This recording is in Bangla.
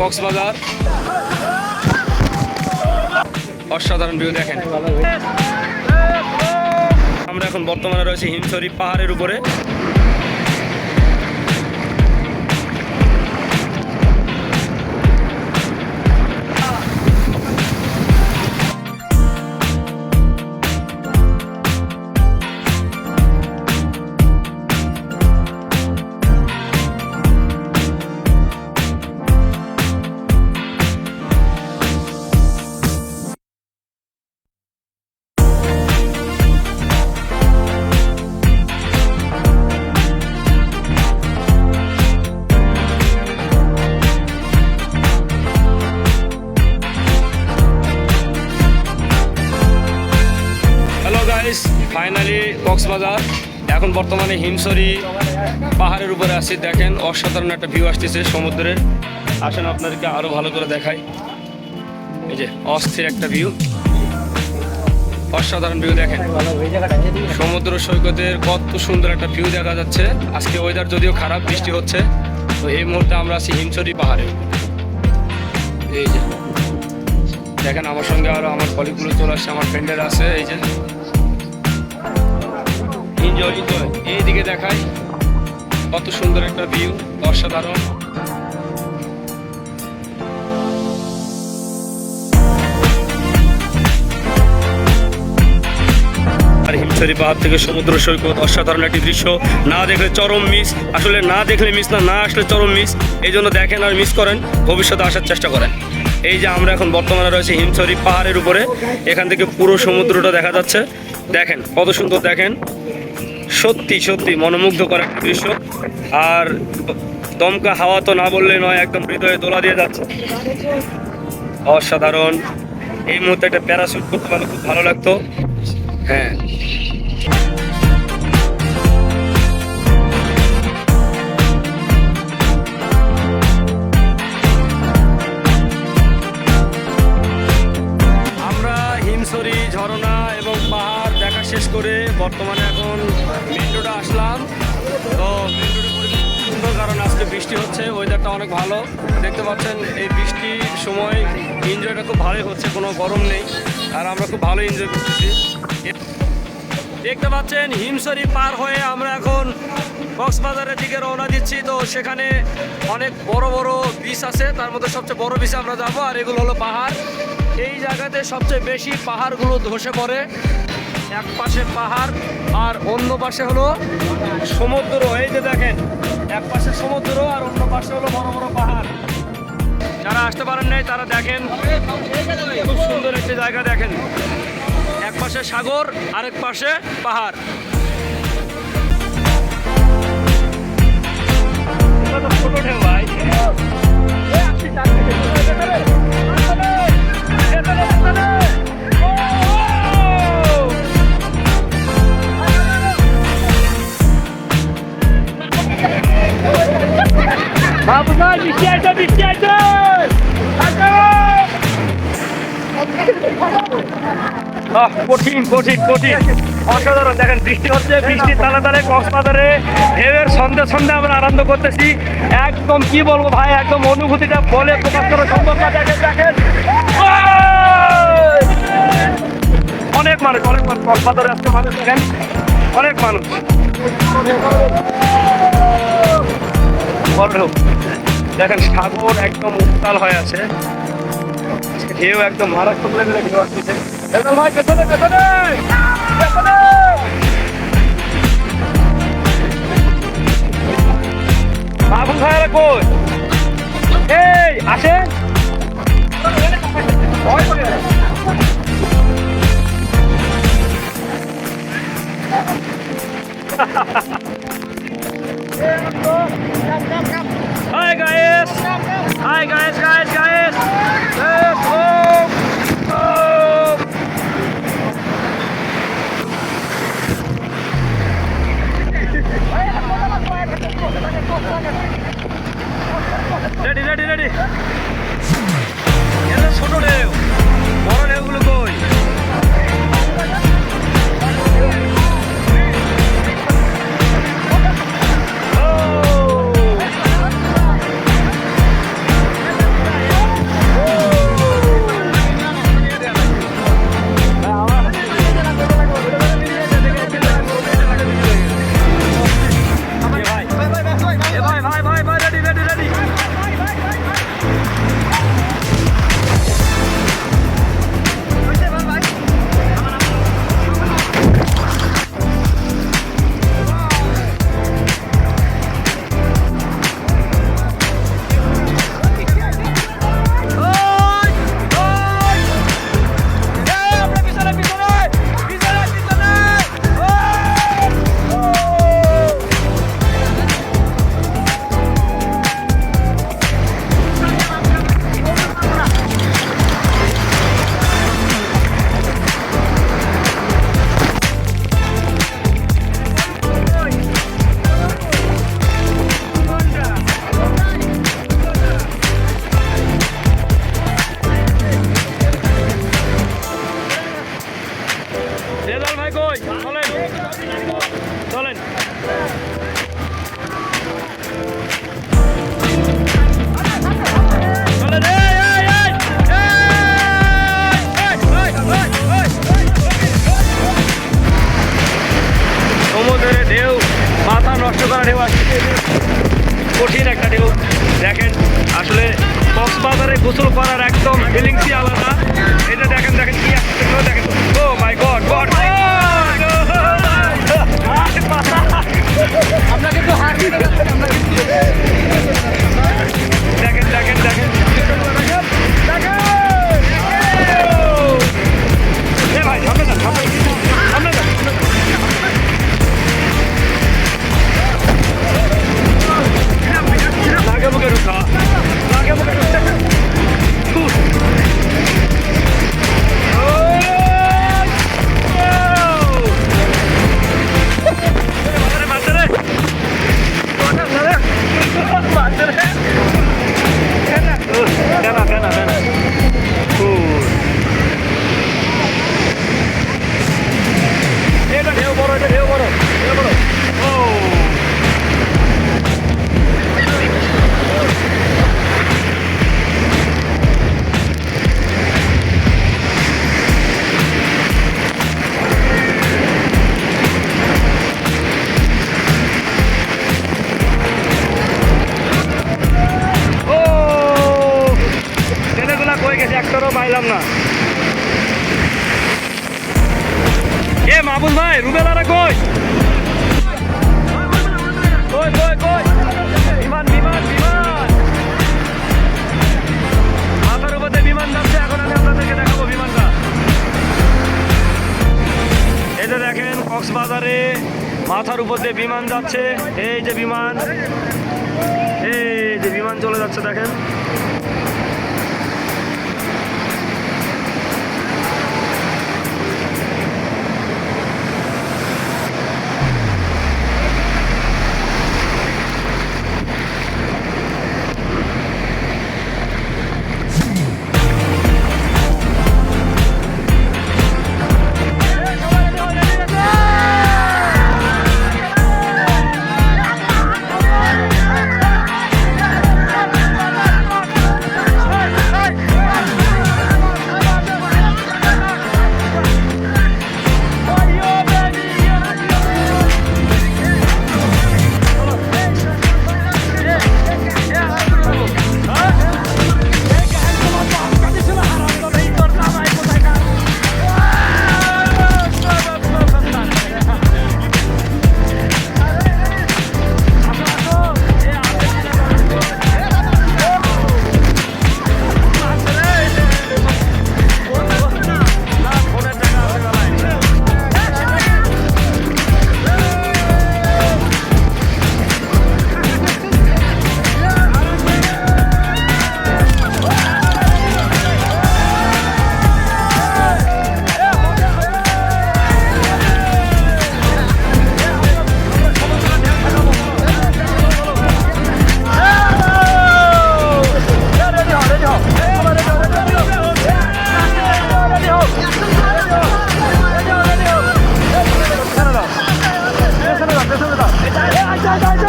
কক্সবাজার, অসাধারণ ভিউ দেখেন। আমরা এখন বর্তমানে রয়েছি হিমছড়ি পাহাড়ের উপরে। ফাইনালি কক্সবাজার, এখন বর্তমানে হিমছড়ি পাহাড়ের উপরে আছি। দেখেন অসাধারণ একটা ভিউ আসতেছে সমুদ্রের। আসেন আপনাদেরকে আরো ভালো করে দেখাই। এই যে অস্থির একটা ভিউ, অসাধারণ ভিউ দেখেন। সমুদ্র সৈকতের কত সুন্দর একটা ভিউ দেখা যাচ্ছে। আজকে ওয়েদার যদিও খারাপ, বৃষ্টি হচ্ছে, তো এই মুহূর্তে আমরা আছি হিমছড়ি পাহাড়ে। এই যে দেখেন আমার সঙ্গে আরো আমার কলিগগুলো চলে আসছে, আমার ফ্রেন্ডের আছে। এই যে এইদিকে দেখাই কত সুন্দর একটা ভিউ, অসাধারণ। আর হিমছড়ি পাহাড় থেকে সমুদ্র সৈকত, অসাধারণ একটি দৃশ্য। না দেখলে চরম মিস, আসলে না দেখলে মিস না, না আসলে চরম মিস। এই জন্য দেখেন আর মিস করেন, ভবিষ্যতে আসার চেষ্টা করেন। এই যে আমরা এখন বর্তমানে রয়েছে হিমছড়ি পাহাড়ের উপরে, এখান থেকে পুরো সমুদ্রটা দেখা যাচ্ছে। দেখেন কত সুন্দর, দেখেন সত্যি সত্যি মনোমুগ্ধকর একটা দৃশ্য। আর দমকা হাওয়া তো না বললে নয়, একদম হৃদয়ে দোলা দিয়ে যাচ্ছে, অসাধারণ। এই মুহূর্তে একটা প্যারাশুট করতে পারলে খুব ভালো লাগতো। হ্যাঁ, আমরা হিমছড়ি ঝর্ণা এবং পাহাড় দেখা শেষ করে বর্তমানে এখন মেন রোডে আসলাম। তো মেন রোডে পরিবেশ সুন্দর, কারণ আজকে বৃষ্টি হচ্ছে, ওয়েদারটা অনেক ভালো। দেখতে পাচ্ছেন এই বৃষ্টির সময় এনজয়টা খুব ভালোই হচ্ছে, কোনো গরম নেই, আর আমরা খুব ভালো এনজয় করতেছি। দেখতে পাচ্ছেন হিমছড়ি পার হয়ে আমরা এখন কক্সবাজারের দিকে রওনা দিচ্ছি। তো সেখানে অনেক বড় বড় বিচ আছে, তার মধ্যে সবচেয়ে বড় বিচে আমরা যাবো, আর এগুলো হলো পাহাড়। এই জায়গাতে সবচেয়ে বেশি পাহাড়গুলো ধসে পড়ে। এক পাশে পাহাড় আর অন্য পাশে হলো সমুদ্র। এই যে দেখেন, এক পাশে সমুদ্র আর অন্য পাশে হলো বড় বড় পাহাড়। যারা আসতে পারেন নাই তারা দেখেন, খুব সুন্দর একটি জায়গা। দেখেন এক পাশে সাগর, আরেক পাশে পাহাড়। ছোট ঢেউ ভাই, কঠিন কঠিন কঠিন, অসাধারণ। দেখেন বৃষ্টি হচ্ছে, বৃষ্টির তালে তালে কক্সবাজারে ঢেউয়ের সন্ধে সন্ধে আমরা আনন্দ করতেছি। একদম কি বলবো ভাই, একদম অনুভূতিটা বলে প্রকাশ করা সম্ভব না। দেখেন দেখেন অনেক মানুষ, অনেক মানুষ কক্সবাজারে আসতে মানুষ, দেখেন অনেক মানুষ। দেখেন সাগর একদম উত্তাল হয়ে আছে, ঢেউ একদম মারাত্মক লেভেলে ঢেউ আসতেছে। বাবুল ভাইরা কই? এই আসে Hi guys! Hi guys, guys, guys! Let's go! Ready, ready, ready! এটা ছোট ঢেউ, বড় ঢেউগুলো কই? করা ঢেউ আসছে, কঠিন একটা ঢেউ। দেখেন আসলে কক্সবাজারে গোসল করার একদম ফিলিংসই আলাদা। এটা দেখেন দেখেন কি একটা দেখেন, ও মাই গড গড, আপনাকে তো হার দিতে দেখেন দেখেন দেখেন এ ভাই সামনে যান, সামনে সামনে যান। নাকে মুখে ঢুকা, নাকে মুখে ঢুকতে ঢেউ বড়, এটা ঢেউ বড়, ঢেউ বড়। ও ছেলেগুলা কই গেছে একটারও পাইলাম না। এ মাহবুব ভাই, রুবেলারা কই? কই কই কই? বিমান বিমান বিমান, মাথার উপর দিয়ে বিমান যাচ্ছে। এখন আমি আপনাদেরকে দেখাবো বিমানটা। এই যে দেখেন কক্সবাজারে মাথার উপর দিয়ে বিমান যাচ্ছে। এই যে বিমান, এই যে বিমান চলে যাচ্ছে দেখেন। যাই